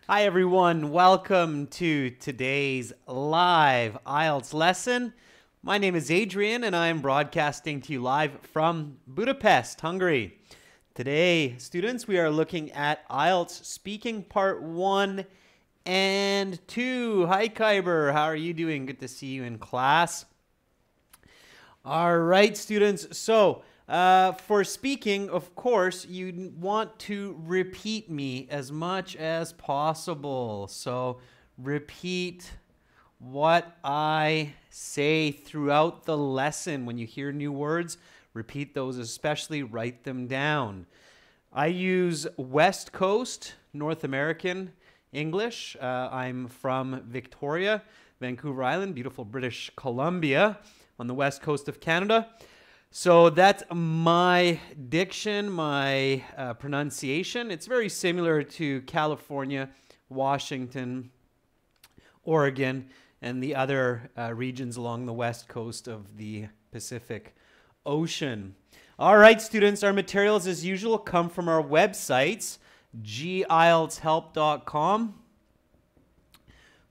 Hi everyone, welcome to today's live IELTS lesson. My name is Adrian and I am broadcasting to you live from Budapest, Hungary. Today, students, we are looking at IELTS speaking part 1 and 2. Hi Kyber, how are you doing? Good to see you in class. All right, students, so for speaking, of course, you want to repeat me as much as possible. So repeat what I say throughout the lesson. When you hear new words, repeat those, especially write them down. I use West Coast, North American English. I'm from Victoria, Vancouver Island, beautiful British Columbia on the west coast of Canada. So that's my diction, my pronunciation. It's very similar to California, Washington, Oregon, and the other regions along the west coast of the Pacific Ocean. All right, students, our materials as usual come from our websites, gieltshelp.com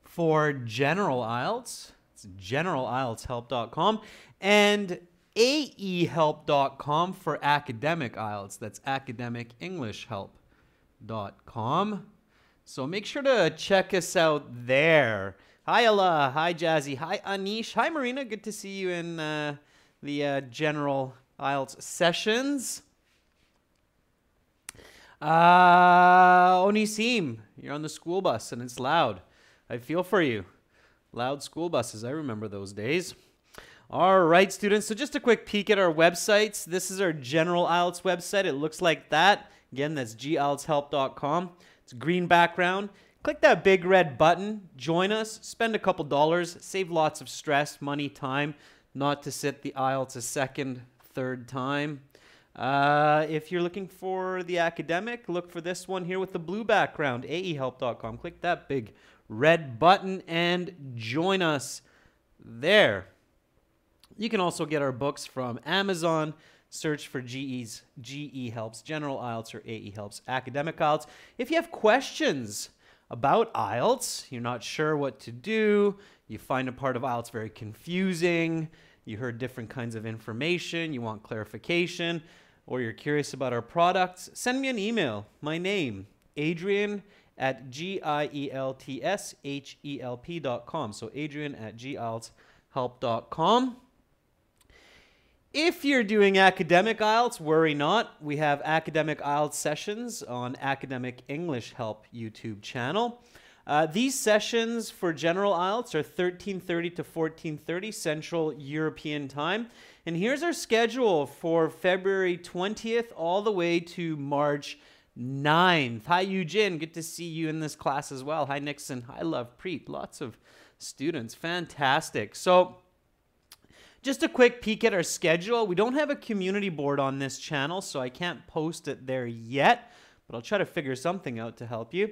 for general IELTS. It's generalieltshelp.com and aehelp.com for academic IELTS. That's academicenglishhelp.com. So make sure to check us out there. Hi, Allah. Hi, Jazzy. Hi, Anish. Hi, Marina. Good to see you in the general IELTS sessions. Onisim, you're on the school bus and it's loud. I feel for you. Loud school buses. I remember those days. All right, students. So just a quick peek at our websites. This is our general IELTS website. It looks like that. Again, that's gieltshelp.com. It's green background. Click that big red button. Join us. Spend a couple dollars. Save lots of stress, money, time. Not to sit the IELTS a second, third time. If you're looking for the academic, look for this one here with the blue background, aehelp.com. Click that big red button and join us there. You can also get our books from Amazon. Search for GE Helps, General IELTS, or AE Helps, Academic IELTS. If you have questions about IELTS, you're not sure what to do, you find a part of IELTS very confusing, you heard different kinds of information, you want clarification, or you're curious about our products, send me an email. My name, Adrian@gieltshelp.com. So Adrian@gieltshelp.com. If you're doing academic IELTS, worry not. We have academic IELTS sessions on Academic English Help YouTube channel. These sessions for general IELTS are 13:30 to 14:30 Central European Time. And here's our schedule for February 20th all the way to March 9th. Hi, Eugene. Good to see you in this class as well. Hi, Nixon. Hi, Love Preet. Lots of students. Fantastic. So just a quick peek at our schedule. We don't have a community board on this channel, so I can't post it there yet, but I'll try to figure something out to help you.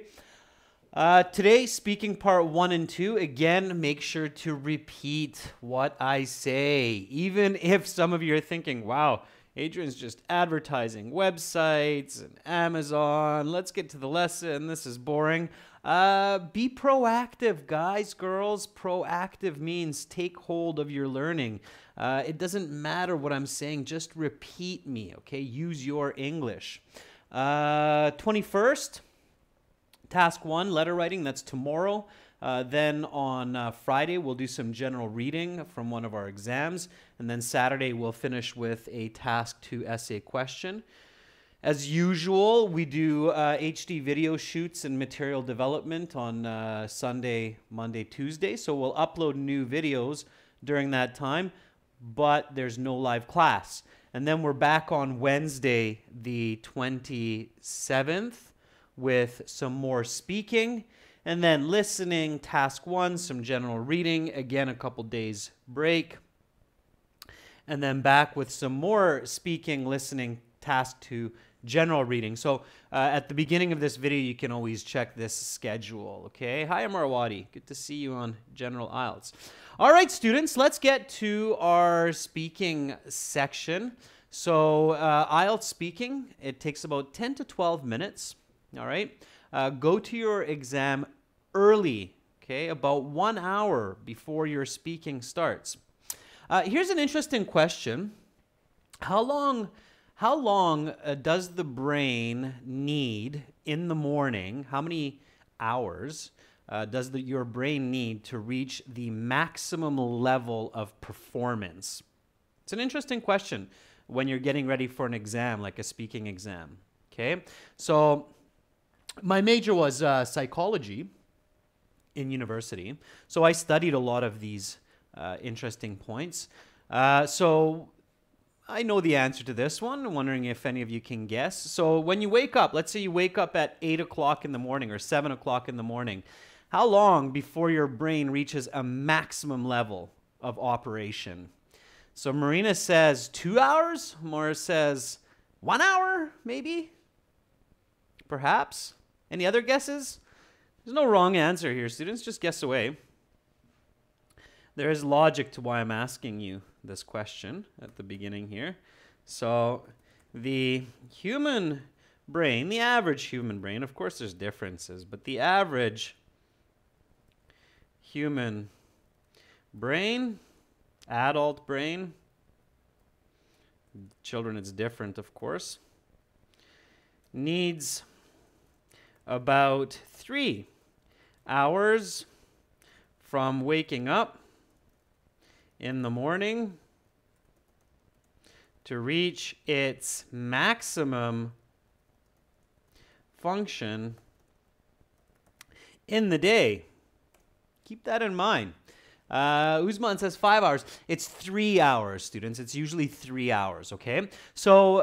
Today, speaking part 1 and 2, again, make sure to repeat what I say. Even if some of you are thinking, wow, Adrian's just advertising websites and Amazon. Let's get to the lesson. This is boring. Be proactive, guys, girls. Proactive means take hold of your learning. It doesn't matter what I'm saying. Just repeat me, okay? Use your English. 21st, task 1, letter writing. That's tomorrow. Then on Friday, we'll do some general reading from one of our exams. And then Saturday, we'll finish with a task 2 essay question. As usual, we do HD video shoots and material development on Sunday, Monday, Tuesday. So we'll upload new videos during that time, but there's no live class. And then we're back on Wednesday, the 27th, with some more speaking. And then listening, task 1, some general reading, again, a couple days break. And then back with some more speaking, listening, task 2, general reading. So at the beginning of this video, you can always check this schedule, okay? Hi, Amarwadi. Good to see you on General IELTS. All right, students, let's get to our speaking section. So IELTS speaking, it takes about 10 to 12 minutes, all right? go to your exam early, okay, about 1 hour before your speaking starts. Here's an interesting question. How long does the brain need in the morning? How many hours does your brain need to reach the maximum level of performance? It's an interesting question when you're getting ready for an exam, like a speaking exam. Okay, so my major was psychology in university, so I studied a lot of these interesting points. So I know the answer to this one. I'm wondering if any of you can guess. So when you wake up, let's say you wake up at 8 o'clock in the morning or 7 o'clock in the morning, how long before your brain reaches a maximum level of operation? So Marina says 2 hours. Maura says 1 hour, maybe? Perhaps? Any other guesses? There's no wrong answer here, students. Just guess away. There is logic to why I'm asking you this question at the beginning here. So the human brain, the average human brain, of course there's differences, but the average human brain, adult brain, children it's different of course, needs about 3 hours from waking up in the morning to reach its maximum function in the day. Keep that in mind. Usman says 5 hours. It's 3 hours, students. It's usually 3 hours, okay? So,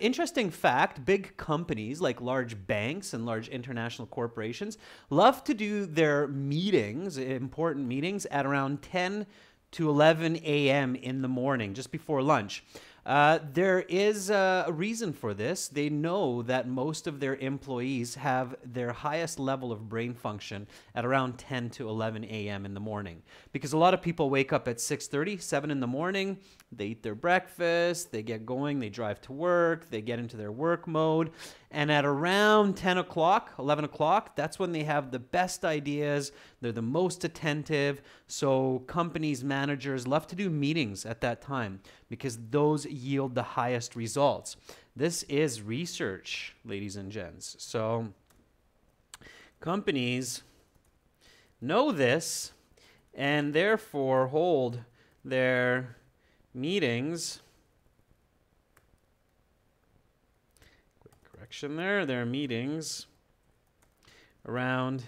interesting fact, big companies like large banks and large international corporations love to do their meetings, important meetings, at around 10 to 11 a.m. in the morning, just before lunch. There is a reason for this. They know that most of their employees have their highest level of brain function at around 10 to 11 a.m. in the morning. Because a lot of people wake up at 6:30, 7 in the morning, they eat their breakfast, they get going, they drive to work, they get into their work mode, and at around 10 o'clock, 11 o'clock, that's when they have the best ideas, they're the most attentive, so companies, managers love to do meetings at that time because those yield the highest results. This is research, ladies and gents. So companies know this and therefore hold their meetings, quick correction there, their meetings around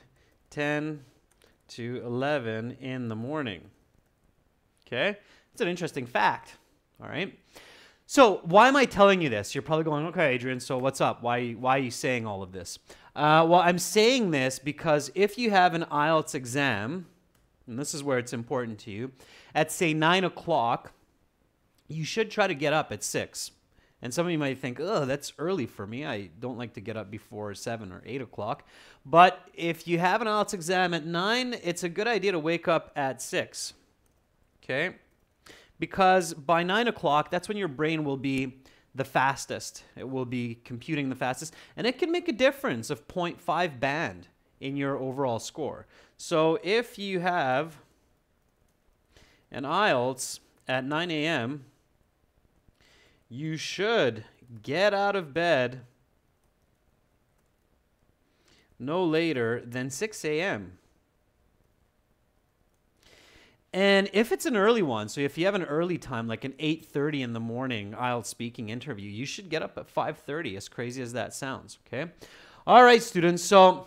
10 to 11 in the morning. Okay? It's an interesting fact. All right? So why am I telling you this? You're probably going, okay, Adrian, so what's up? Why are you saying all of this? Well, I'm saying this because if you have an IELTS exam, and this is where it's important to you, at say 9 o'clock, you should try to get up at 6. And some of you might think, oh, that's early for me. I don't like to get up before 7 or 8 o'clock. But if you have an IELTS exam at 9, it's a good idea to wake up at 6. Okay? Because by 9 o'clock, that's when your brain will be the fastest. It will be computing the fastest. And it can make a difference of 0.5 band in your overall score. So if you have an IELTS at 9 a.m., you should get out of bed no later than 6 a.m. And if it's an early one, so if you have an early time, like an 8:30 in the morning IELTS speaking interview, you should get up at 5:30, as crazy as that sounds, okay? All right, students, so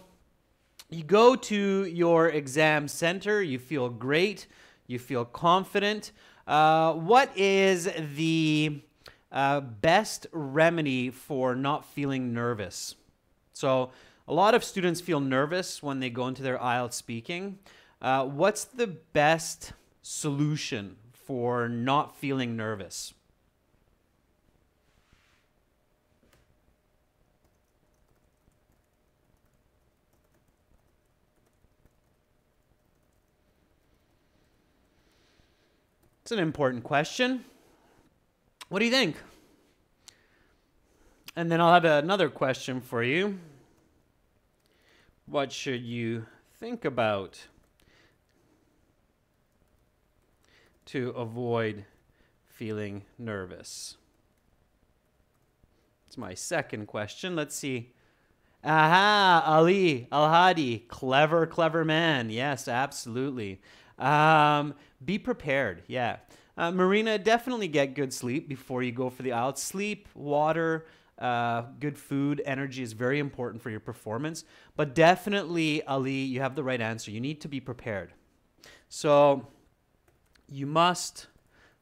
you go to your exam center, you feel great, you feel confident. What is the best remedy for not feeling nervous? So a lot of students feel nervous when they go into their IELTS speaking. What's the best solution for not feeling nervous? It's an important question. What do you think? And then I'll have another question for you. What should you think about to avoid feeling nervous? It's my second question. Let's see. Aha, Ali Al-Hadi, clever man. Yes, absolutely. Be prepared. Yeah. Marina, definitely get good sleep before you go for the IELTS. Sleep, water, good food, energy is very important for your performance. But definitely, Ali, you have the right answer. You need to be prepared. So you must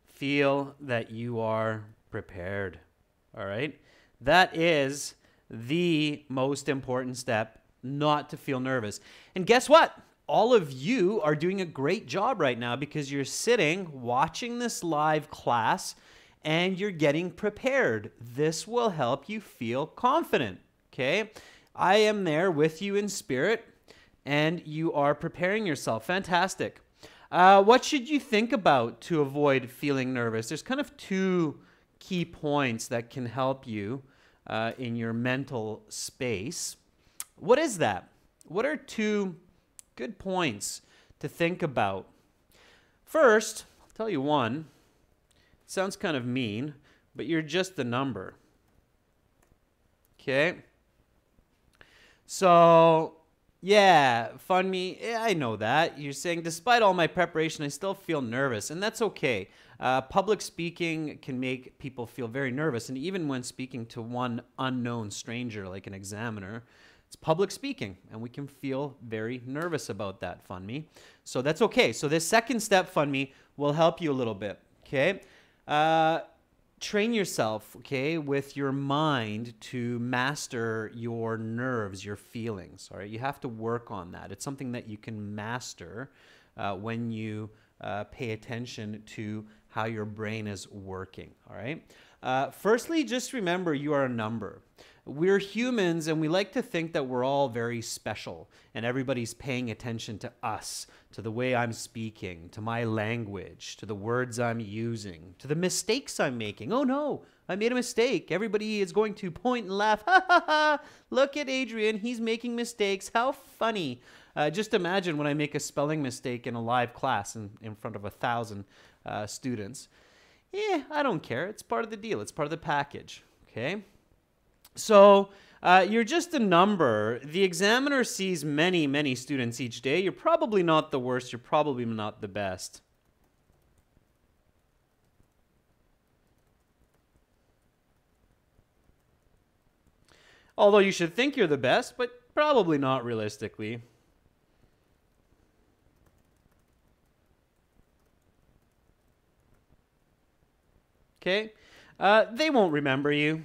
feel that you are prepared. All right? That is the most important step, not to feel nervous. And guess what? All of you are doing a great job right now because you're sitting watching this live class and you're getting prepared. This will help you feel confident, okay? I am there with you in spirit and you are preparing yourself. Fantastic. What should you think about to avoid feeling nervous? There's kind of two key points that can help you in your mental space. What is that? What are two good points to think about? First, I'll tell you one. It sounds kind of mean, but you're just a number. Okay? So, yeah, fund me. Yeah, I know that. You're saying, despite all my preparation, I still feel nervous, and that's okay. Public speaking can make people feel very nervous, and even when speaking to one unknown stranger, like an examiner, it's public speaking, and we can feel very nervous about that, fund me. So that's okay. So this second step, fund me, will help you a little bit, okay? Train yourself, okay, with your mind to master your nerves, your feelings, all right? You have to work on that. It's something that you can master when you pay attention to how your brain is working, all right? Firstly, just remember you are a number. We're humans and we like to think that we're all very special and everybody's paying attention to us, to the way I'm speaking, to my language, to the words I'm using, to the mistakes I'm making. Oh no, I made a mistake. Everybody is going to point and laugh. Ha ha ha, look at Adrian, he's making mistakes. How funny. Just imagine when I make a spelling mistake in a live class in front of 1,000 students. Yeah, I don't care. It's part of the deal. It's part of the package, okay? So you're just a number. The examiner sees many students each day. You're probably not the worst. You're probably not the best. Although you should think you're the best, but probably not realistically. Okay? They won't remember you.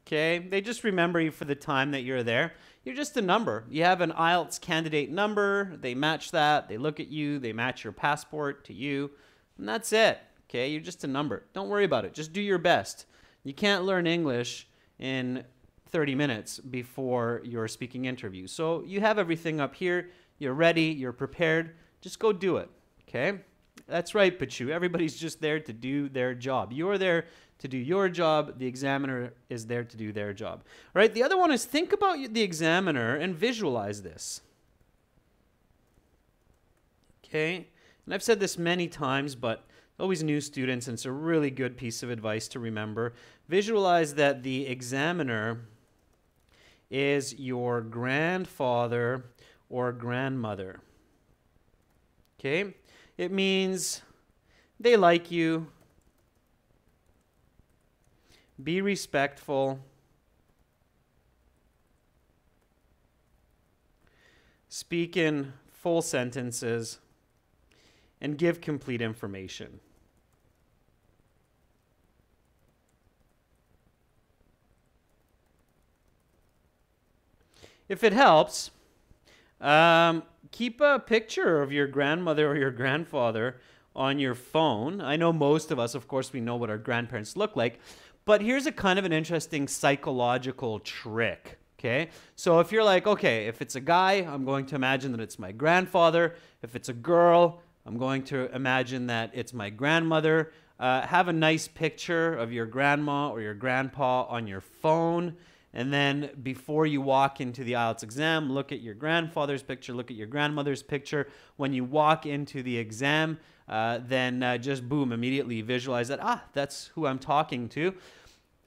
Okay? They just remember you for the time that you're there. You're just a number. You have an IELTS candidate number. They match that. They look at you. They match your passport to you. And that's it. Okay? You're just a number. Don't worry about it. Just do your best. You can't learn English in 30 minutes before your speaking interview. So you have everything up here. You're ready. You're prepared. Just go do it. Okay? That's right, Pachu. Everybody's just there to do their job. You're there to do your job. The examiner is there to do their job. All right? The other one is think about the examiner and visualize this. Okay? And I've said this many times, but always new students, and it's a really good piece of advice to remember. Visualize that the examiner is your grandfather or grandmother. Okay? It means they like you. Be respectful. Speak in full sentences. And give complete information. If it helps, keep a picture of your grandmother or your grandfather on your phone. I know most of us, of course, we know what our grandparents look like, but here's a kind of an interesting psychological trick, okay? So if you're like, okay, if it's a guy, I'm going to imagine that it's my grandfather. If it's a girl, I'm going to imagine that it's my grandmother. have a nice picture of your grandma or your grandpa on your phone. And then before you walk into the IELTS exam, look at your grandfather's picture, look at your grandmother's picture. When you walk into the exam, then just boom, immediately visualize that, that's who I'm talking to.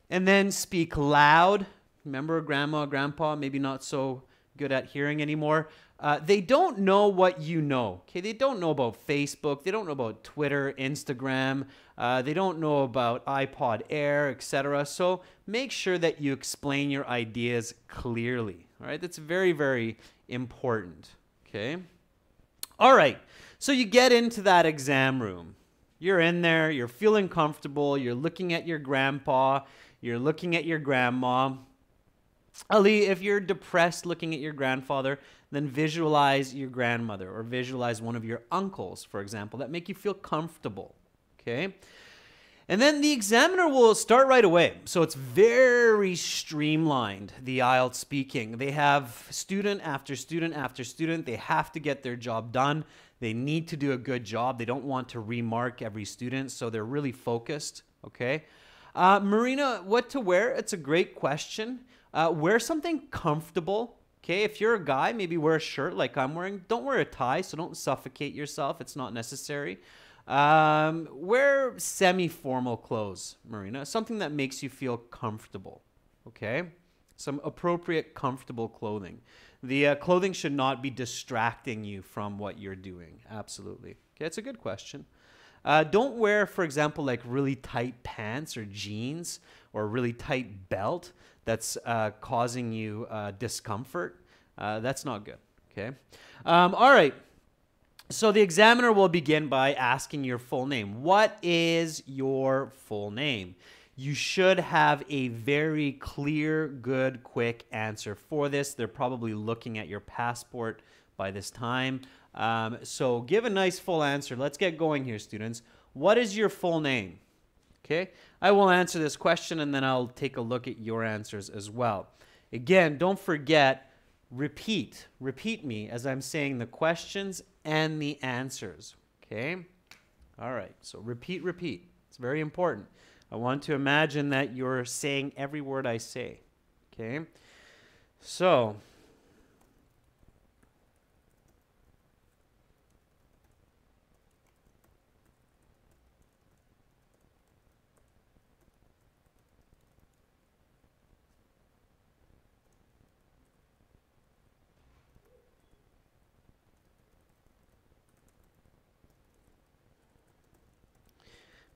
And then speak loud. Remember, grandma, grandpa, maybe not so good at hearing anymore. They don't know what you know. Okay, they don't know about Facebook. They don't know about Twitter, Instagram. They don't know about iPod Air, etc. So make sure that you explain your ideas clearly. All right, that's very, very important. Okay. All right. So you get into that exam room. You're in there. You're feeling comfortable. You're looking at your grandpa. You're looking at your grandma. Ali, if you're depressed looking at your grandfather, then visualize your grandmother or visualize one of your uncles, for example, that make you feel comfortable, okay? And then the examiner will start right away. So it's very streamlined, the IELTS speaking. They have student after student after student. They have to get their job done. They need to do a good job. They don't want to remark every student, so they're really focused, okay? Marina, what to wear? It's a great question. Wear something comfortable. Okay, if you're a guy, maybe wear a shirt like I'm wearing. Don't wear a tie, so don't suffocate yourself. It's not necessary. Wear semi-formal clothes, Marina. Something that makes you feel comfortable. Okay, some appropriate, comfortable clothing. The clothing should not be distracting you from what you're doing. Absolutely. Okay, it's a good question. Don't wear, for example, like really tight pants or jeans or a really tight belt that's causing you discomfort. That's not good, okay? All right. So the examiner will begin by asking your full name. What is your full name? You should have a very clear, good, quick answer for this. They're probably looking at your passport by this time. So give a nice full answer. Let's get going here, students. What is your full name? Okay, I will answer this question and then I'll take a look at your answers as well. Again, don't forget, repeat me as I'm saying the questions and the answers. Okay, all right, so repeat. It's very important. I want to imagine that you're saying every word I say. Okay, so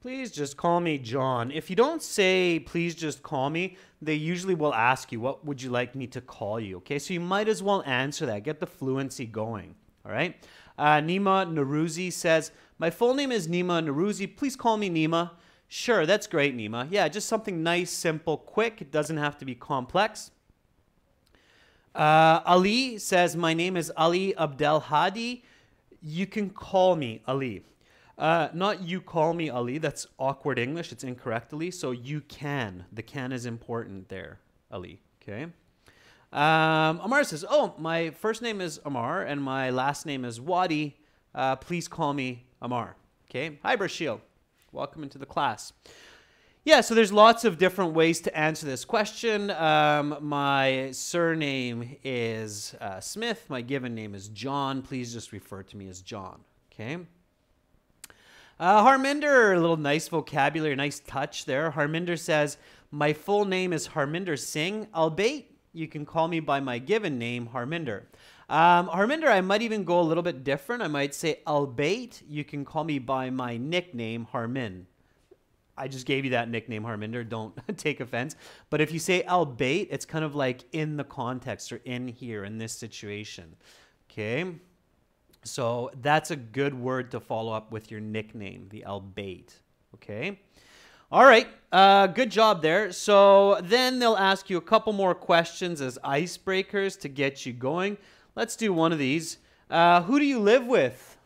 please just call me John. If you don't say, please just call me, they usually will ask you, what would you like me to call you? Okay, so you might as well answer that. Get the fluency going, all right? Nima Naruzi says, my full name is Nima Naruzi. Please call me Nima. Sure, that's great, Nima. Yeah, just something nice, simple, quick. It doesn't have to be complex. Ali says, my name is Ali Abdel Hadi. You can call me Ali. Not you call me Ali. That's awkward English. It's incorrect, Ali. So you can. The can is important there, Ali. Okay. Amar says, oh, my first name is Amar and my last name is Wadi. Please call me Amar. Okay. Hi, Brashil. Welcome into the class. Yeah, so there's lots of different ways to answer this question. My surname is Smith. My given name is John. Please just refer to me as John. Okay. Harminder, a little nice vocabulary, nice touch there. Harminder says, my full name is Harminder Singh, albeit you can call me by my given name, Harminder. Harminder, I might even go a little bit different. I might say, albeit you can call me by my nickname, Harmin. I just gave you that nickname, Harminder. Don't take offense. But if you say albeit, it's kind of like in the context or in here, in this situation. Okay? So that's a good word to follow up with your nickname, the albeit. Okay? All right. Good job there. So then they'll ask you a couple more questions as icebreakers to get you going. Let's do one of these. Who do you live with?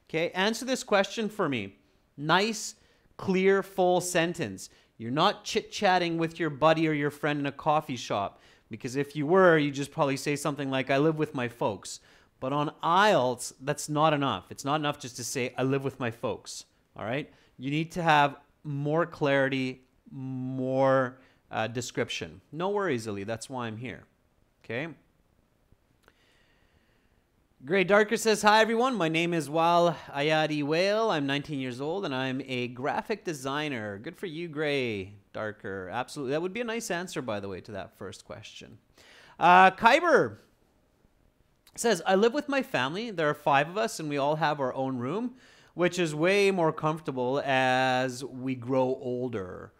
Okay? Answer this question for me. Nice, clear, full sentence. You're not chit-chatting with your buddy or your friend in a coffee shop, because if you were, you'd just probably say something like, I live with my folks. But on IELTS, that's not enough. It's not enough just to say, I live with my folks. All right? You need to have more clarity, more description. No worries, Ali. That's why I'm here. Okay. Gray Darker says, hi, everyone. My name is Wal Ayadi Whale. I'm 19 years old, and I'm a graphic designer. Good for you, Gray Darker. Absolutely. That would be a nice answer, by the way, to that first question. Kyber says, I live with my family. There are 5 of us, and we all have our own room, which is way more comfortable as we grow older.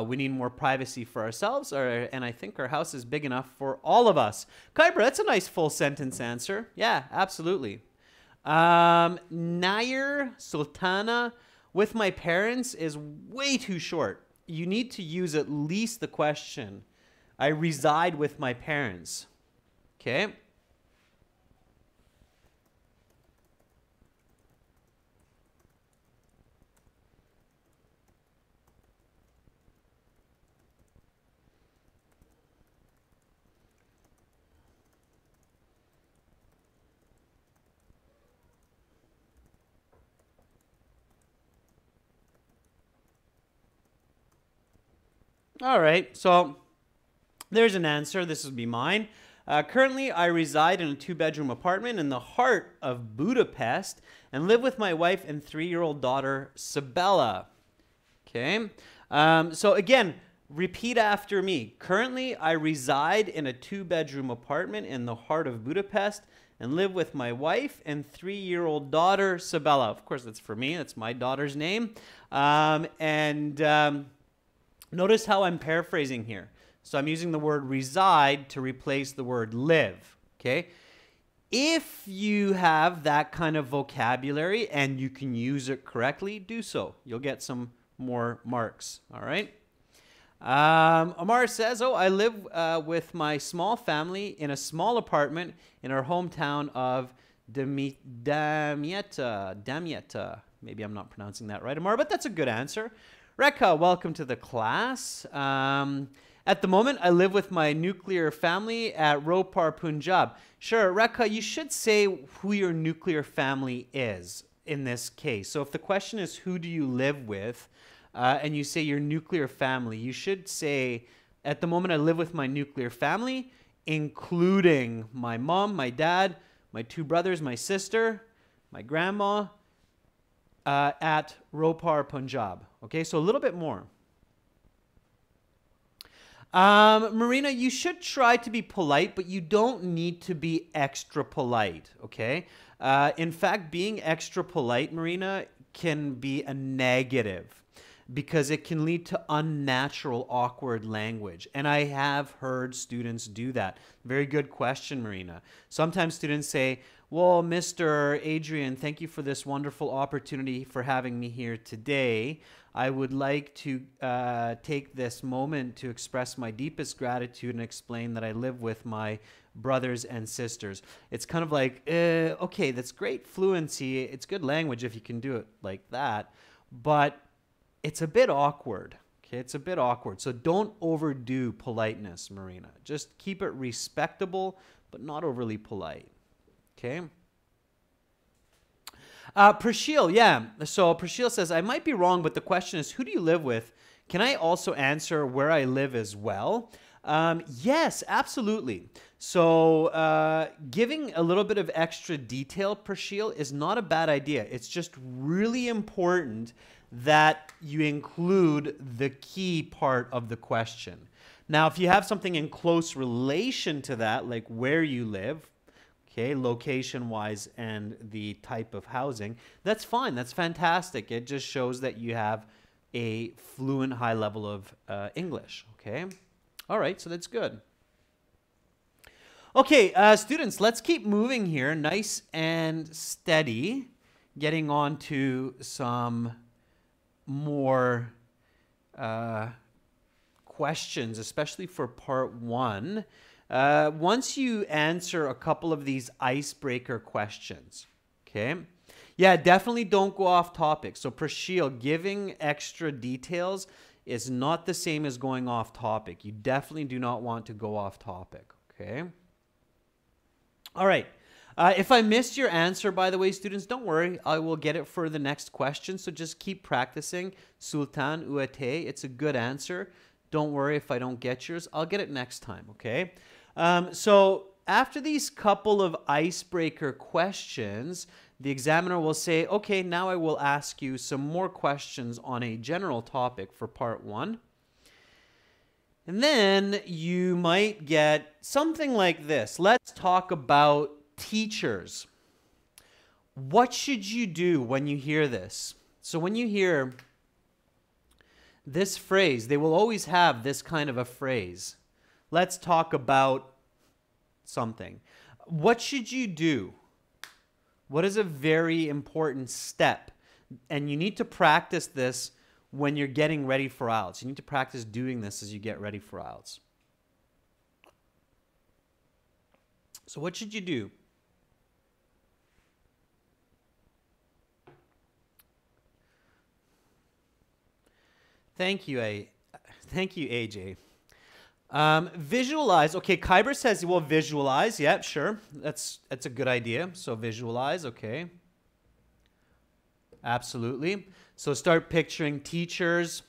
We need more privacy for ourselves, and I think our house is big enough for all of us. Kyber, that's a nice full sentence answer. Yeah, absolutely. Nair Sultana, with my parents, is way too short. You need to use at least the question, I reside with my parents. Okay. All right, so there's an answer. This would be mine. Currently, I reside in a 2-bedroom apartment in the heart of Budapest and live with my wife and 3-year-old daughter, Sabella. Okay, so again, repeat after me. Currently, I reside in a 2-bedroom apartment in the heart of Budapest and live with my wife and 3-year-old daughter, Sabella. Of course, that's for me. That's my daughter's name. Notice how I'm paraphrasing here. So I'm using the word reside to replace the word live, okay? If you have that kind of vocabulary and you can use it correctly, do so. You'll get some more marks, all right? Amar says, oh, I live with my small family in a small apartment in our hometown of Damietta. Maybe I'm not pronouncing that right, Amar, but that's a good answer. Rekha, welcome to the class. At the moment, I live with my nuclear family at Ropar, Punjab. Sure, Rekha, you should say who your nuclear family is in this case. So if the question is who do you live with, and you say your nuclear family, you should say, at the moment, I live with my nuclear family, including my mom, my dad, my 2 brothers, my sister, my grandma, at Ropar, Punjab. Okay, so a little bit more. Marina, you should try to be polite, but you don't need to be extra polite, okay? In fact, being extra polite, Marina, can be a negative because it can lead to unnatural, awkward language. And I have heard students do that. Very good question, Marina. Sometimes students say, well, Mr. Adrian, thank you for this wonderful opportunity for having me here today. I would like to take this moment to express my deepest gratitude and explain that I live with my brothers and sisters. It's kind of like, okay, that's great fluency. It's good language if you can do it like that, but it's a bit awkward. Okay, it's a bit awkward. So don't overdo politeness, Marina. Just keep it respectable, but not overly polite. Okay. Prashil, yeah. So Prashil says, I might be wrong, but the question is, who do you live with? Can I also answer where I live as well? Yes, absolutely. So giving a little bit of extra detail, Prashil, is not a bad idea. It's just really important that you include the key part of the question. Now, if you have something in close relation to that, like where you live, okay, location-wise and the type of housing, that's fine. That's fantastic. It just shows that you have a fluent high level of English, okay? All right, so that's good. Okay, students, let's keep moving here, nice and steady, getting on to some more questions, especially for part 1. Once you answer a couple of these icebreaker questions, okay? Yeah, definitely don't go off topic. So Prashil, giving extra details is not the same as going off topic. You definitely do not want to go off topic, okay? All right. If I missed your answer, by the way, students, don't worry. I will get it for the next question. So just keep practicing. Sultan Uate. It's a good answer. Don't worry if I don't get yours. I'll get it next time, okay? So after these couple of icebreaker questions, the examiner will say, okay, now I will ask you some more questions on a general topic for part 1. And then you might get something like this. Let's talk about teachers. What should you do when you hear this? So when you hear this phrase, they will always have this kind of a phrase. Let's talk about something. What should you do? What is a very important step? And you need to practice this when you're getting ready for IELTS. You need to practice doing this as you get ready for IELTS. So what should you do? Thank you, AJ. Visualize. Okay, Kyber says, well, visualize. Yep, sure. That's a good idea. So visualize, okay. Absolutely. So start picturing teachers.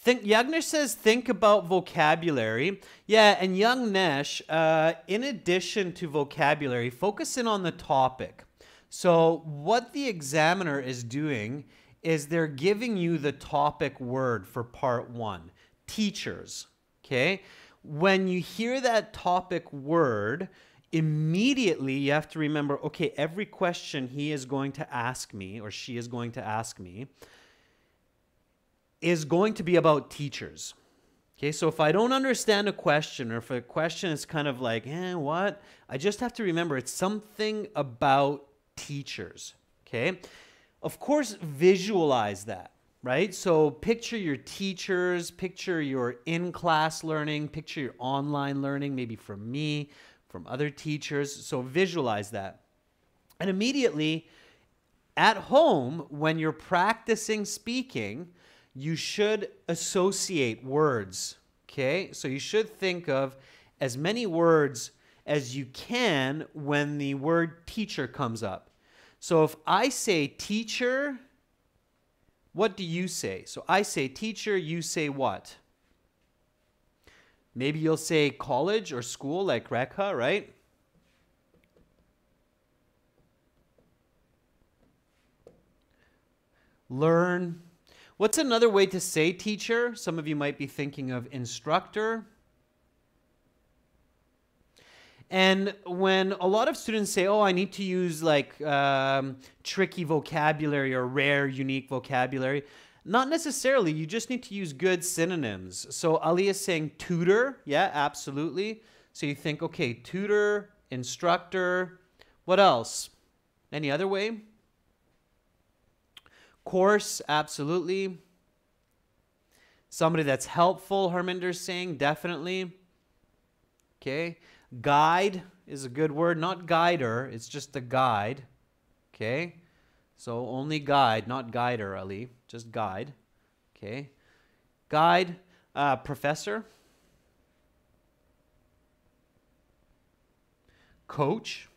Yagnesh says, think about vocabulary. Yeah, and young Nesh, in addition to vocabulary, focus in on the topic. So what the examiner is doing is they're giving you the topic word for part 1, teachers, okay? When you hear that topic word, immediately you have to remember, okay, every question he is going to ask me, or she is going to ask me, is going to be about teachers. Okay, so if I don't understand a question, or if a question is kind of like, what? I just have to remember it's something about teachers, okay? Of course, visualize that, right? So picture your teachers, picture your in-class learning, picture your online learning, maybe from me, from other teachers. So visualize that. And immediately, at home, when you're practicing speaking, you should associate words, okay? So you should think of as many words as you can when the word teacher comes up. So if I say teacher, what do you say? So I say teacher, you say what? Maybe you'll say college or school like Rekha, right? Learn. What's another way to say teacher? Some of you might be thinking of instructor. And when a lot of students say, oh, I need to use like tricky vocabulary or rare, unique vocabulary, not necessarily. You just need to use good synonyms. So Ali is saying tutor. Yeah, absolutely. So you think, okay, tutor, instructor. What else? Any other way? Course, absolutely. Somebody that's helpful, Harminder's saying, definitely. Okay. Guide is a good word, not guider, it's just a guide. Okay. So only guide, not guider, Ali, just guide. Okay. Guide, professor. Coach.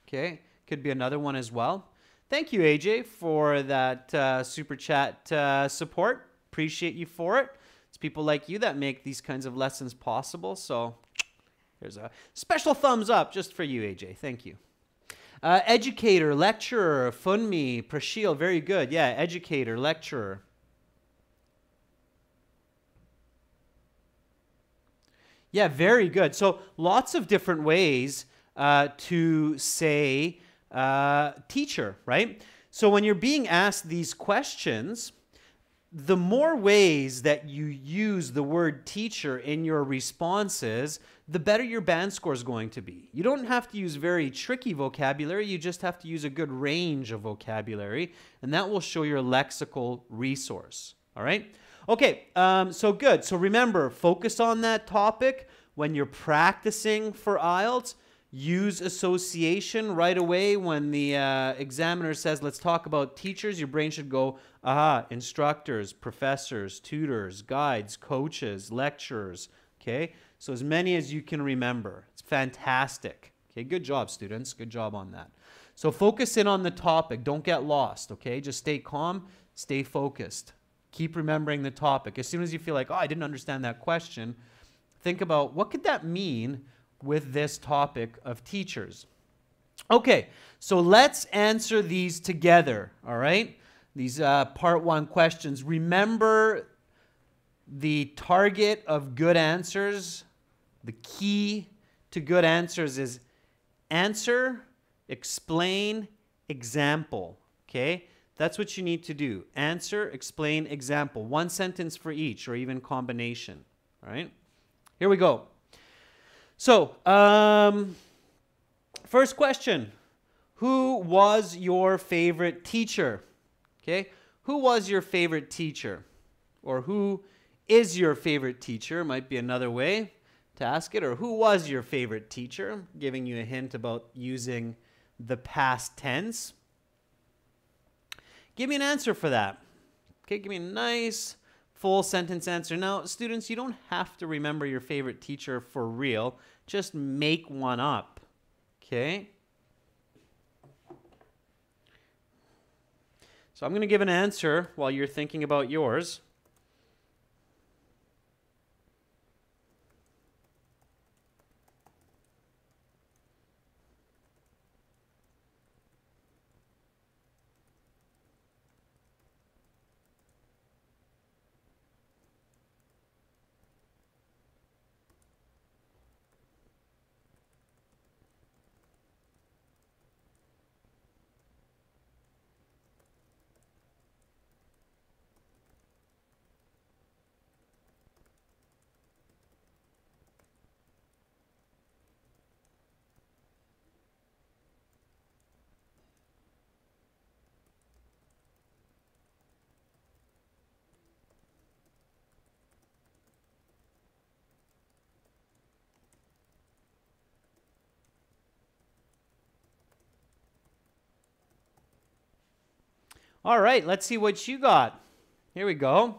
Okay. Could be another one as well. Thank you, AJ, for that super chat support. Appreciate you for it. It's people like you that make these kinds of lessons possible. So there's a special thumbs up just for you, AJ. Thank you. Educator, lecturer, Funmi, Prashil, very good. Yeah, educator, lecturer. Yeah, very good. So lots of different ways to say teacher, right? So when you're being asked these questions, the more ways that you use the word teacher in your responses, the better your band score is going to be. You don't have to use very tricky vocabulary. You just have to use a good range of vocabulary, and that will show your lexical resource. All right? Okay, so good. So remember, focus on that topic. When you're practicing for IELTS, use association right away. When the examiner says, let's talk about teachers, your brain should go, aha, instructors, professors, tutors, guides, coaches, lecturers, Okay, so as many as you can remember. It's fantastic. Okay, good job, students. Good job on that. So focus in on the topic. Don't get lost, okay? Just stay calm, stay focused. Keep remembering the topic. As soon as you feel like, oh, I didn't understand that question, think about what could that mean with this topic of teachers. Okay, so let's answer these together, all right? These part 1 questions. Remember the target of good answers. The key to good answers is answer, explain, example, okay? That's what you need to do. Answer, explain, example. 1 sentence for each or even combination, all right? Here we go. So, first question. Who was your favorite teacher? Okay? Who was your favorite teacher? Or who is your favorite teacher? Might be another way to ask it. Or who was your favorite teacher? I'm giving you a hint about using the past tense. Give me an answer for that. Okay, give me a nice full sentence answer. Now, students, you don't have to remember your favorite teacher for real. Just make one up. Okay? So I'm going to give an answer while you're thinking about yours. All right, let's see what you got. Here we go.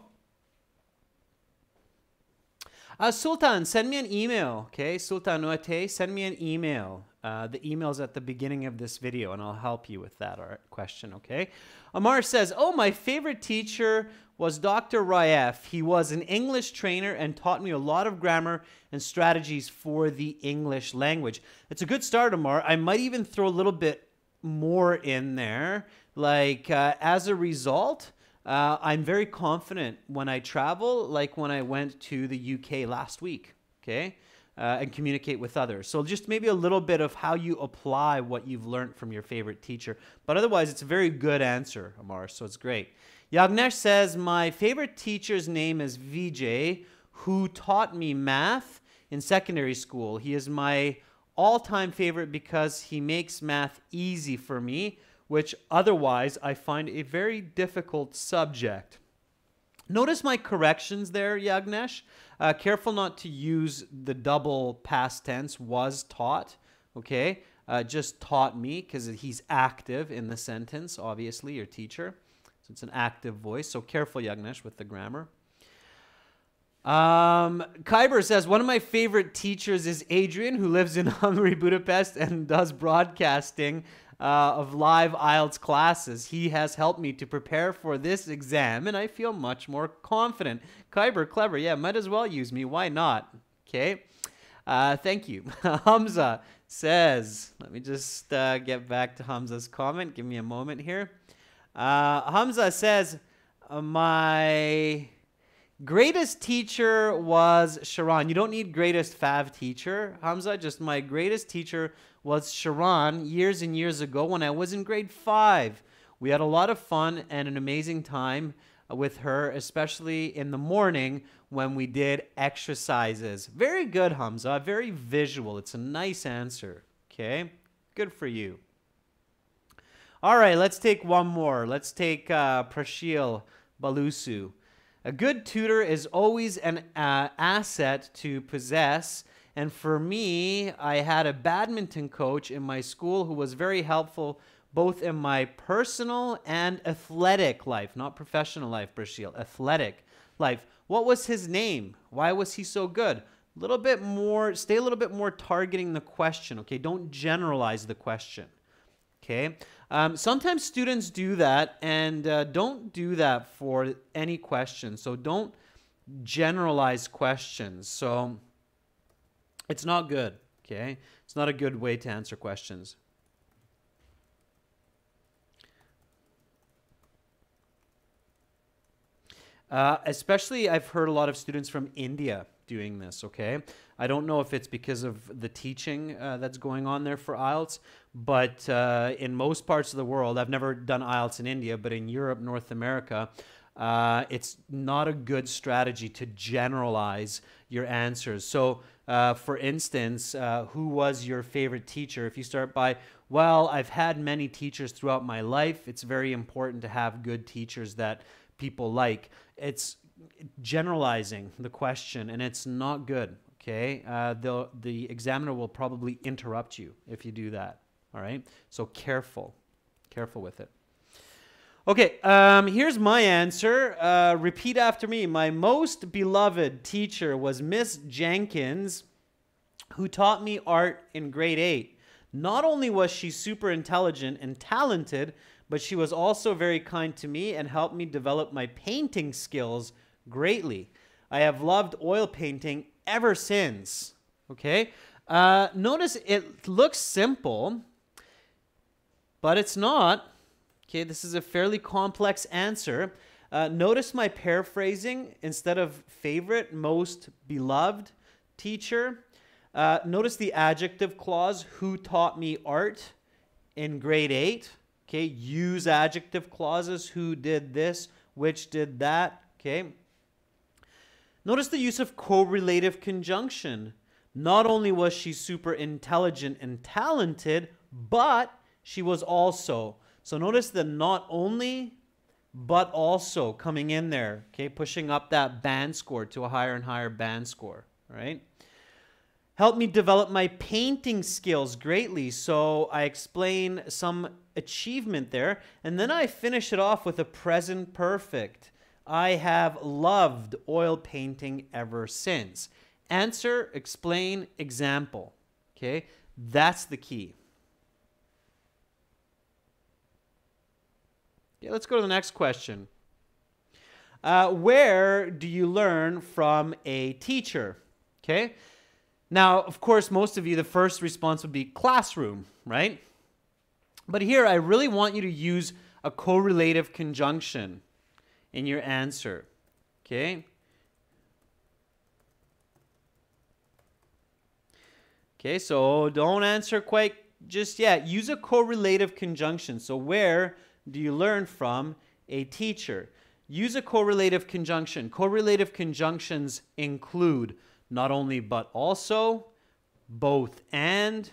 Sultan, send me an email, okay? Sultan Noate, send me an email. The email's at the beginning of this video, and I'll help you with that question, okay? Amar says, oh, my favorite teacher was Dr. Raef. He was an English trainer and taught me a lot of grammar and strategies for the English language. It's a good start, Amar. I might even throw a little bit more in there. Like, as a result, I'm very confident when I travel, like when I went to the UK last week, okay, and communicate with others. So just maybe a little bit of how you apply what you've learned from your favorite teacher. But otherwise, it's a very good answer, Amar, so it's great. Yagnesh says, my favorite teacher's name is Vijay, who taught me math in secondary school. He is my all-time favorite because he makes math easy for me, which otherwise I find a very difficult subject. Notice my corrections there, Yagnesh. Careful not to use the double past tense, was taught, okay? Just taught me, because he's active in the sentence, obviously, your teacher. So it's an active voice, so careful, Yagnesh, with the grammar. Kyber says, one of my favorite teachers is Adrian, who lives in Hungary, Budapest, and does broadcasting of live IELTS classes. He has helped me to prepare for this exam, and I feel much more confident. Kyber, clever. Yeah, might as well use me. Why not? Okay. Thank you. Hamza says, let me just get back to Hamza's comment. Give me a moment here. Hamza says, my greatest teacher was Sharon. You don't need greatest Fav teacher, Hamza. Just my greatest teacher was Sharon years and years ago when I was in grade 5. We had a lot of fun and an amazing time with her, especially in the morning when we did exercises. Very good, Hamza. Very visual. It's a nice answer. Okay? Good for you. All right, let's take one more. Let's take Prashil Balusu. A good tutor is always an asset to possess. And for me, I had a badminton coach in my school who was very helpful both in my personal and athletic life, not professional life, Brashil, athletic life. What was his name? Why was he so good? A little bit more, stay a little bit more targeting the question, okay? Don't generalize the question, okay? Sometimes students do that, and don't do that for any question. So don't generalize questions. So it's not good, okay? It's not a good way to answer questions. Especially, I've heard a lot of students from India doing this, okay? I don't know if it's because of the teaching that's going on there for IELTS, but in most parts of the world, I've never done IELTS in India, but in Europe, North America, it's not a good strategy to generalize your answers. So, for instance, who was your favorite teacher? If you start by, well, I've had many teachers throughout my life, it's very important to have good teachers that people like. It's generalizing the question, and it's not good, okay? The examiner will probably interrupt you if you do that, all right? So careful with it. Okay, here's my answer. Repeat after me. My most beloved teacher was Miss Jenkins, who taught me art in grade 8. Not only was she super intelligent and talented, but she was also very kind to me and helped me develop my painting skills greatly. I have loved oil painting ever since. Okay? Notice it looks simple, but it's not. Okay, this is a fairly complex answer. Notice my paraphrasing. Instead of favorite, most beloved teacher. Notice the adjective clause, who taught me art in grade 8. Okay, use adjective clauses, who did this, which did that. Okay. Notice the use of correlative conjunction. Not only was she super intelligent and talented, but she was also. So notice the not only, but also coming in there. Okay, pushing up that band score to a higher and higher band score. Right. Helped me develop my painting skills greatly. So I explain some achievement there, and then I finish it off with a present perfect. I have loved oil painting ever since. Answer, explain, example. Okay, that's the key. Okay, let's go to the next question. Where do you learn from a teacher? Okay. Now, of course, most of you, the first response would be classroom, right? But here, I really want you to use a correlative conjunction in your answer, okay? Okay, so don't answer quite just yet. Use a correlative conjunction. So where do you learn from a teacher? Use a correlative conjunction. Correlative conjunctions include not only but also, both and,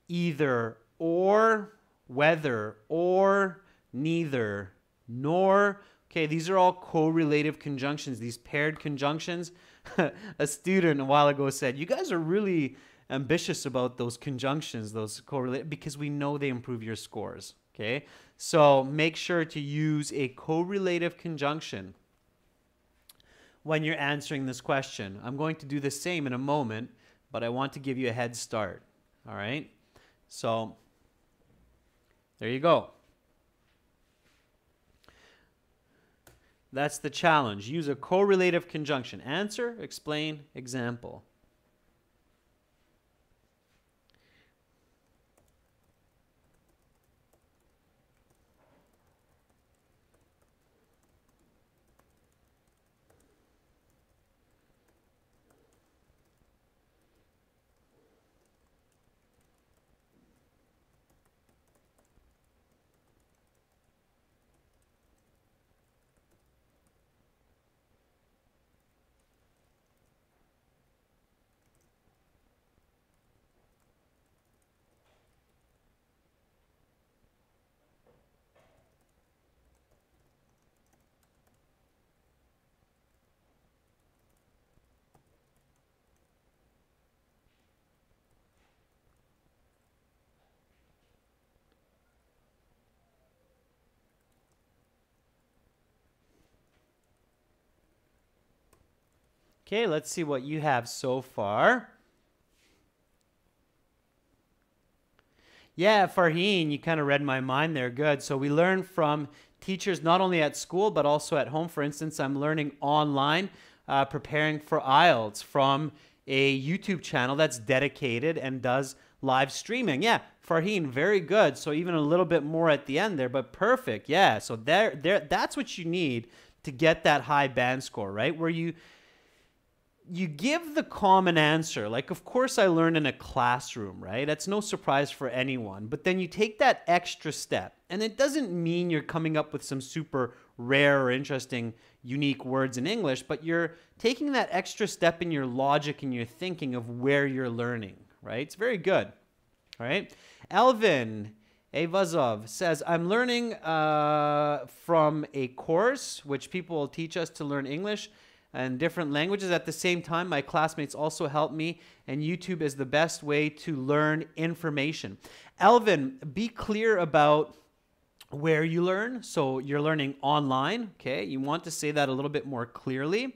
either or, whether or, neither, nor. Okay, these are all correlative conjunctions, these paired conjunctions. A student a while ago said, you guys are really ambitious about those conjunctions, those correlative, because we know they improve your scores. Okay, so make sure to use a correlative conjunction when you're answering this question. I'm going to do the same in a moment, but I want to give you a head start. All right? So, there you go. That's the challenge. Use a correlative conjunction. Answer, explain, example. Okay, let's see what you have so far. Yeah, Farheen, you kind of read my mind there. Good. So we learn from teachers not only at school, but also at home. For instance, I'm learning online, preparing for IELTS from a YouTube channel that's dedicated and does live streaming. Yeah, Farheen, very good. So even a little bit more at the end there, but perfect. Yeah, so that's what you need to get that high band score, right? Where you give the common answer. Like, of course, I learned in a classroom, right? That's no surprise for anyone. But then you take that extra step, and it doesn't mean you're coming up with some super rare or interesting, unique words in English, but you're taking that extra step in your logic and your thinking of where you're learning, right? It's very good, all right? Elvin Avazov says, I'm learning from a course which people will teach us to learn English and different languages. At the same time, my classmates also help me, and YouTube is the best way to learn information. Elvin, be clear about where you learn. So you're learning online, okay? You want to say that a little bit more clearly.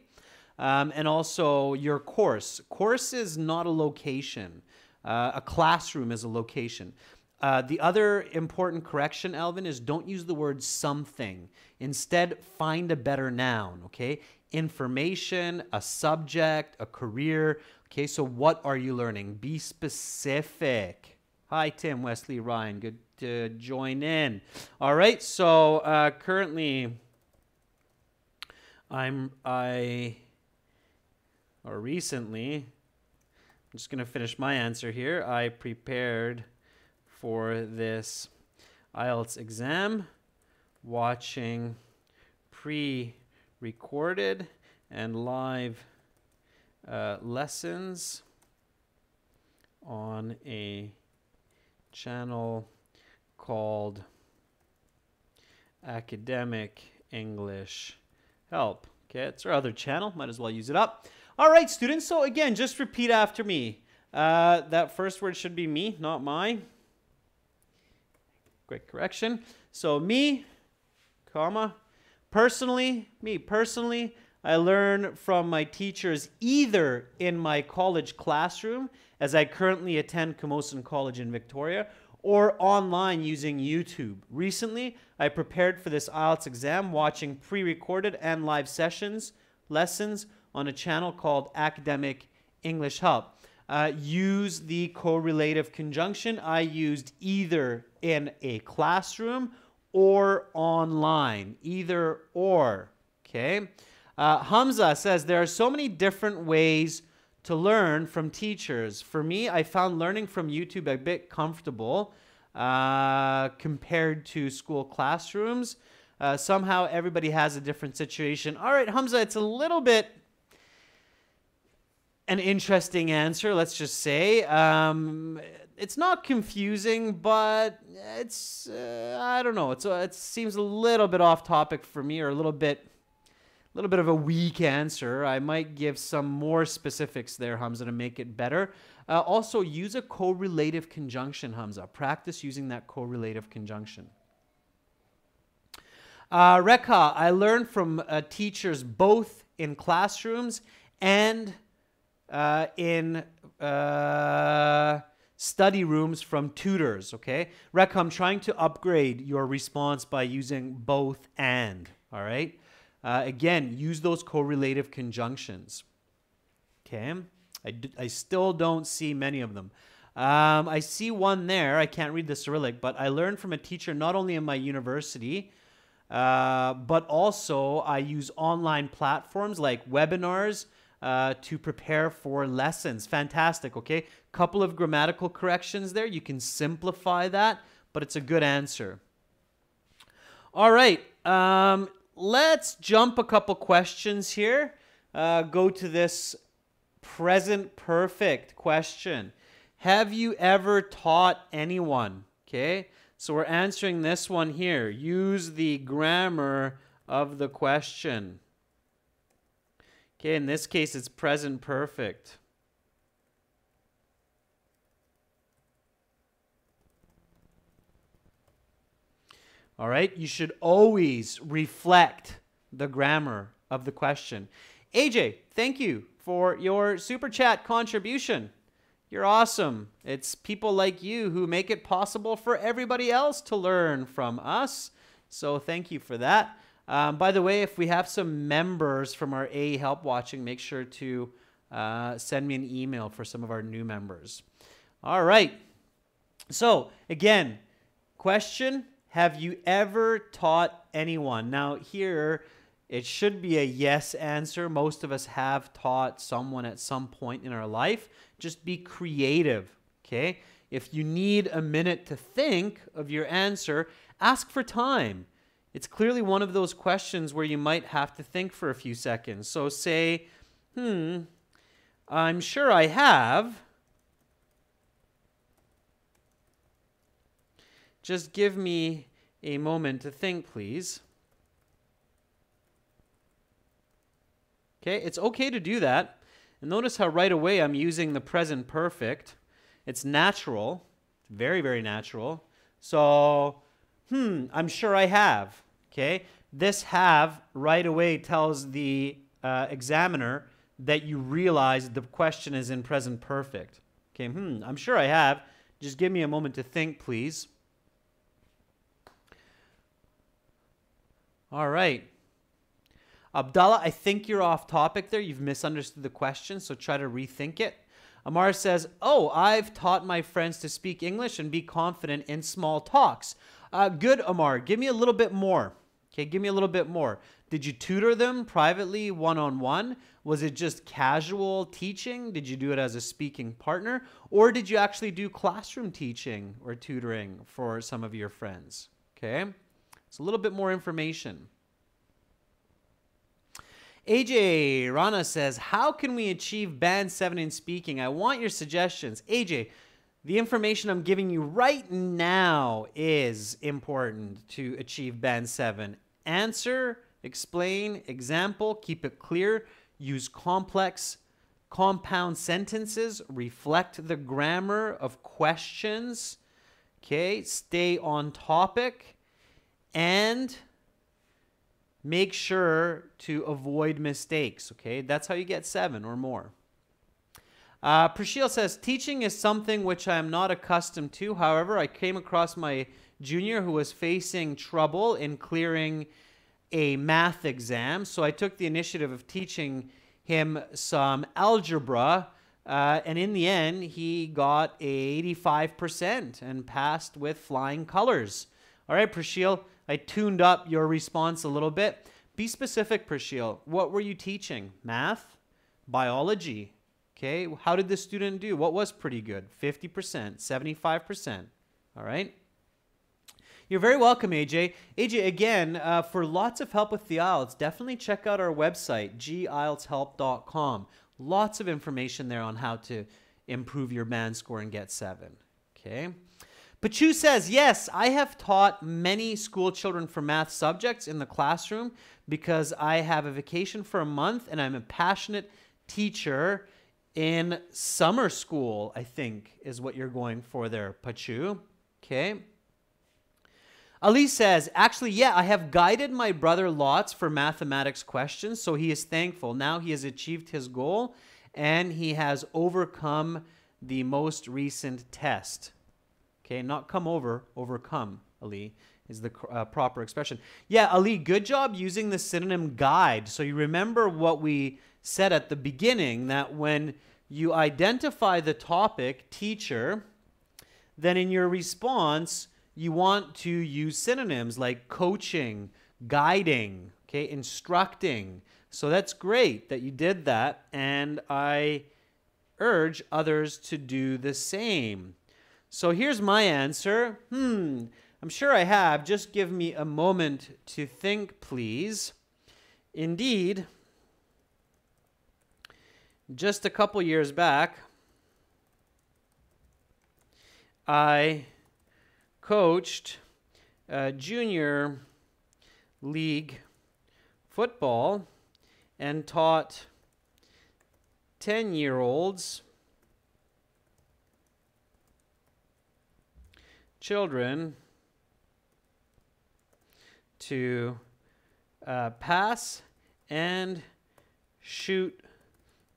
And also your course. Course is not a location. A classroom is a location. The other important correction, Elvin, is don't use the word something. Instead, find a better noun, okay? Information, a subject, a career. Okay, so what are you learning? Be specific. Hi, Tim, Wesley, Ryan. Good to join in. All right, so currently, recently, I'm just going to finish my answer here. I prepared for this IELTS exam, watching pre-recorded and live lessons on a channel called Academic English Help. Okay, it's our other channel. Might as well use it up. All right, students. So again, just repeat after me. That first word should be me, not my. Quick correction. So me, comma, personally, me personally, I learn from my teachers either in my college classroom, as I currently attend Camosun College in Victoria, or online using YouTube. Recently, I prepared for this IELTS exam watching pre-recorded and live lessons on a channel called Academic English Help. Use the correlative conjunction. I used either in a classroom or online. Either or. Okay. Hamza says there are so many different ways to learn from teachers. For me, I found learning from YouTube a bit comfortable compared to school classrooms. Somehow everybody has a different situation. All right, Hamza, it's a little bit an interesting answer, let's just say. It's not confusing, but it's, I don't know. It seems a little bit off topic for me, or a little bit of a weak answer. I might give some more specifics there, Hamza, to make it better. Also, use a correlative conjunction, Hamza. Practice using that correlative conjunction. Rekha, I learned from teachers both in classrooms and in study rooms from tutors, okay? Rekha, I'm trying to upgrade your response by using both and, all right? Again, use those correlative conjunctions, okay? I still don't see many of them. I see one there. I can't read the Cyrillic, but I learned from a teacher not only in my university, but also I use online platforms like webinars to prepare for lessons. Fantastic, okay? Couple of grammatical corrections there. You can simplify that, but it's a good answer. All right. Let's jump a couple questions here. Go to this present perfect question. Have you ever taught anyone? Okay, so we're answering this one here. Use the grammar of the question. Okay, in this case, it's present perfect. All right, you should always reflect the grammar of the question. AJ, thank you for your Super Chat contribution. You're awesome. It's people like you who make it possible for everybody else to learn from us. So thank you for that. By the way, if we have some members from our AE Help watching, make sure to send me an email for some of our new members. All right. So again, question, have you ever taught anyone? Now here, it should be a yes answer. Most of us have taught someone at some point in our life. Just be creative, okay? If you need a minute to think of your answer, ask for time. It's clearly one of those questions where you might have to think for a few seconds. So say, I'm sure I have. Just give me a moment to think, please. Okay, it's okay to do that. And notice how right away I'm using the present perfect. It's natural. It's very, very natural. So, I'm sure I have. Okay, this have right away tells the examiner that you realize the question is in present perfect. Okay, I'm sure I have. Just give me a moment to think, please. All right. Abdallah, I think you're off topic there. You've misunderstood the question, so try to rethink it. Amar says, I've taught my friends to speak English and be confident in small talks. Good, Amar. Give me a little bit more. Okay, give me a little bit more. Did you tutor them privately, one-on-one? Was it just casual teaching? Did you do it as a speaking partner? Or did you actually do classroom teaching or tutoring for some of your friends? Okay, it's a little bit more information. AJ Rana says, how can we achieve Band 7 in speaking? I want your suggestions. AJ, the information I'm giving you right now is important to achieve Band 7. Answer, explain, example, keep it clear, use complex, compound sentences, reflect the grammar of questions, okay, stay on topic, and make sure to avoid mistakes, okay? That's how you get 7 or more. Prashil says, teaching is something which I am not accustomed to. However, I came across my junior who was facing trouble in clearing a math exam. So I took the initiative of teaching him some algebra. And in the end, he got a 85% and passed with flying colors. All right, Prashil, I tuned up your response a little bit. Be specific, Prashil. What were you teaching? Math? Biology? Okay, how did the student do? What was pretty good? 50%, 75%. All right. You're very welcome, AJ. AJ, again, for lots of help with the IELTS, definitely check out our website, gieltshelp.com. Lots of information there on how to improve your band score and get 7. Okay. Pachu says, yes, I have taught many school children for math subjects in the classroom because I have a vacation for a month and I'm a passionate teacher in summer school, I think is what you're going for there, Pachu. Okay. Ali says, actually, yeah, I have guided my brother lots for mathematics questions, so he is thankful. Now he has achieved his goal and he has overcome the most recent test. Okay, not come over, overcome, Ali, is the proper expression. Yeah, Ali, good job using the synonym guide. So you remember what we said at the beginning, that when you identify the topic, teacher, then in your response, you want to use synonyms like coaching, guiding, okay, instructing. So that's great that you did that, and I urge others to do the same. So here's my answer. I'm sure I have. Just give me a moment to think, please. Indeed, just a couple years back, I coached junior league football and taught 10-year-olds children to pass and shoot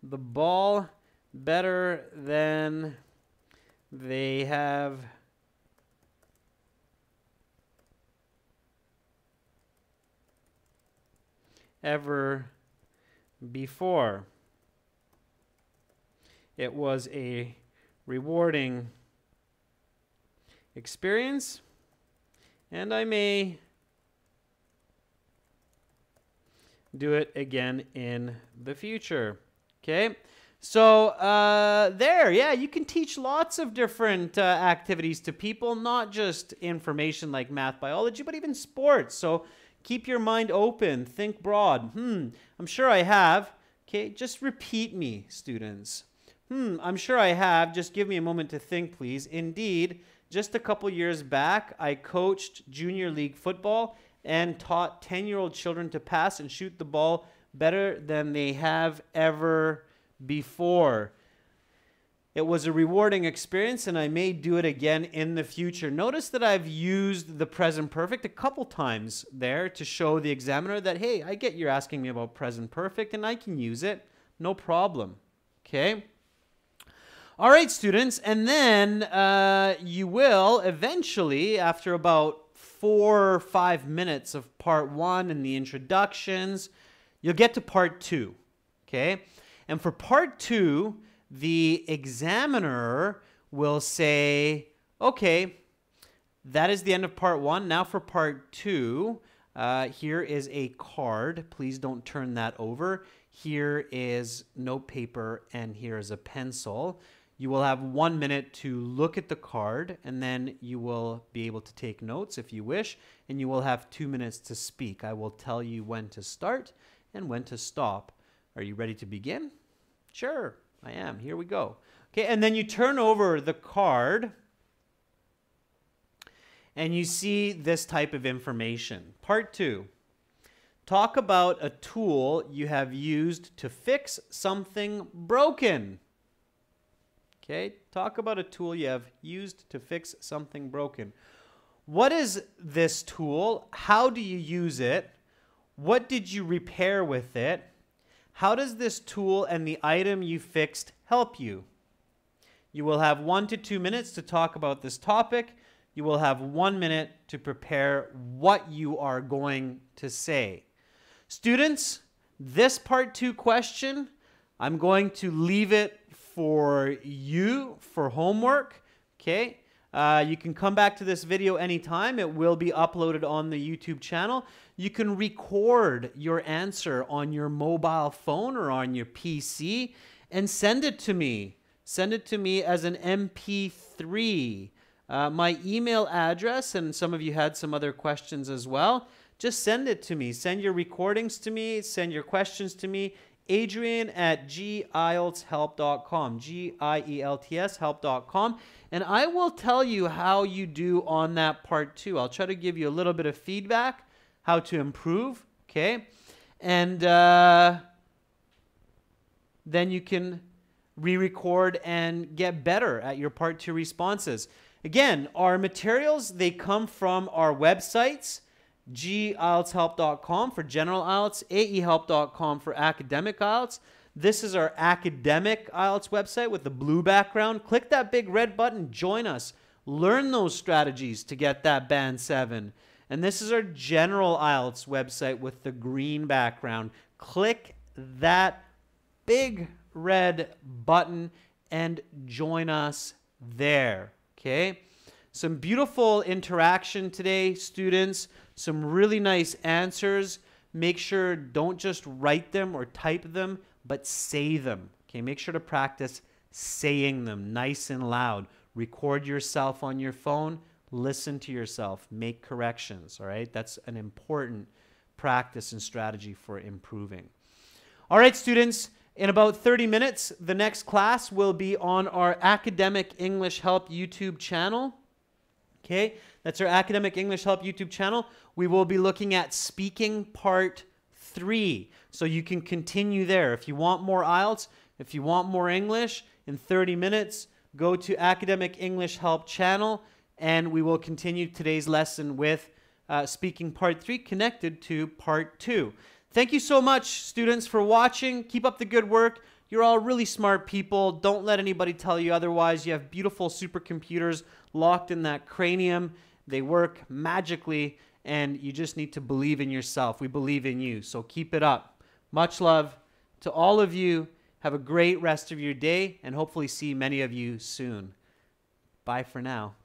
the ball better than they have ever before. It was a rewarding experience, and I may do it again in the future. Okay, so yeah, you can teach lots of different activities to people, not just information like math, biology, but even sports. So keep your mind open, think broad. I'm sure I have. Okay, just repeat me, students. I'm sure I have. Just give me a moment to think, please. Indeed, just a couple years back, I coached junior league football and taught 10-year-old children to pass and shoot the ball better than they have ever before. It was a rewarding experience, and I may do it again in the future. Notice that I've used the present perfect a couple times there to show the examiner that, hey, I get you're asking me about present perfect, and I can use it. No problem. Okay? All right, students, and then you will eventually, after about 4 or 5 minutes of part 1 and the introductions, you'll get to part 2, okay? And for part 2, the examiner will say, okay, that is the end of part 1. Now for part 2, here is a card. Please don't turn that over. Here is note paper, and here is a pencil. You will have 1 minute to look at the card, and then you will be able to take notes if you wish, and you will have 2 minutes to speak. I will tell you when to start and when to stop. Are you ready to begin? Sure, I am. Here we go. Okay, and then you turn over the card, and you see this type of information. Part 2. Talk about a tool you have used to fix something broken. Okay, talk about a tool you have used to fix something broken. What is this tool? How do you use it? What did you repair with it? How does this tool and the item you fixed help you? You will have 1 to 2 minutes to talk about this topic. You will have 1 minute to prepare what you are going to say. Students, this part 2 question, I'm going to leave it for you for homework, okay? You can come back to this video anytime. It will be uploaded on the YouTube channel. You can record your answer on your mobile phone or on your PC and send it to me. Send it to me as an MP3. My email address, and some of you had some other questions as well, just send it to me. Send your recordings to me. Send your questions to me. Adrian@gieltshelp.com, Gielts help.com, and I will tell you how you do on that part 2. I'll try to give you a little bit of feedback, how to improve, okay? And then you can re-record and get better at your part 2 responses. Again, our materials, they come from our websites, gieltshelp.com for general IELTS, aehelp.com for academic IELTS. This is our academic IELTS website with the blue background. Click that big red button, join us. Learn those strategies to get that band 7. And this is our general IELTS website with the green background. Click that big red button and join us there, okay? Some beautiful interaction today, students. Some really nice answers. Make sure don't just write them or type them, but say them. Okay, make sure to practice saying them nice and loud. Record yourself on your phone. Listen to yourself. Make corrections, all right? That's an important practice and strategy for improving. All right, students, in about 30 minutes, the next class will be on our Academic English Help YouTube channel. Okay, that's our Academic English Help YouTube channel. We will be looking at speaking part 3. So you can continue there. If you want more IELTS, if you want more English, in 30 minutes, go to Academic English Help channel, and we will continue today's lesson with speaking part 3 connected to part 2. Thank you so much, students, for watching. Keep up the good work. You're all really smart people. Don't let anybody tell you otherwise. You have beautiful supercomputers locked in that cranium. They work magically, and you just need to believe in yourself. We believe in you, so keep it up. Much love to all of you. Have a great rest of your day, and hopefully see many of you soon. Bye for now.